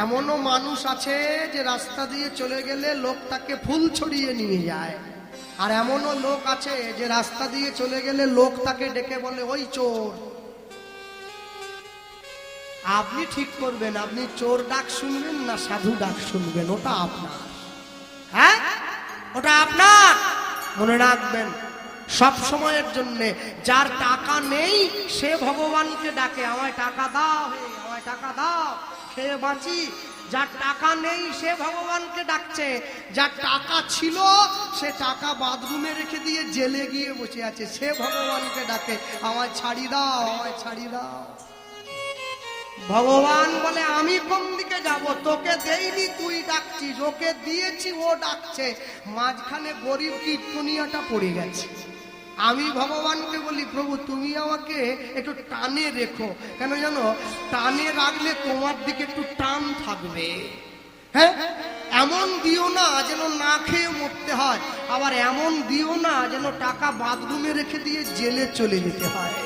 এমনও মানুষ আছে যে রাস্তা দিয়ে চলে গেলে লোক তাকে ফুল ছড়িয়ে নিয়ে যায়, আর এমনও লোক আছে যে রাস্তা দিয়ে চলে গেলে লোক তাকে ডেকে বলে ওই চোর। আপনি ঠিক করবেন, আপনি চোর ডাক শুনবেন না সাধু ডাক শুনবেন, ওটা আপনার। হ্যাঁ, ওটা আপনার। মনে রাখবেন সব সময়ের জন্য, যার টাকা নেই সে ভগবানকে ডাকে, আমায় টাকা দাও, হে আমায় টাকা দাও, খেয়ে বাঁচি। যার টাকা নেই সে ভগবানকে ডাকছে, যার টাকা ছিল সে টাকা বাথরুমে রেখে দিয়ে জেলে গিয়ে বসে আছে, সে ভগবানকে ডাকে, আমায় ছাড়ি দাও, আমায় ছাড়ি দাও। ভগবান বলে আমি কোন দিকে যাব, তোকে দেইনি তুই ডাকছিস, ওকে দিয়েছি ও ডাকছে, মাঝখানে গরিব কীর্তনিয়াটা পড়ে গেছে। আমি ভগবানকে বলি প্রভু তুমি আমাকে একটু টানে রেখো, কেন জানো, টানে রাখলে তোমার দিকে একটু টান থাকবে। হ্যাঁ, এমন দিও না যেন না খেয়ে মরতে হয়, আবার এমন দিও না যেন টাকা বাথরুমে রেখে দিয়ে জেলে চলে যেতে হয়।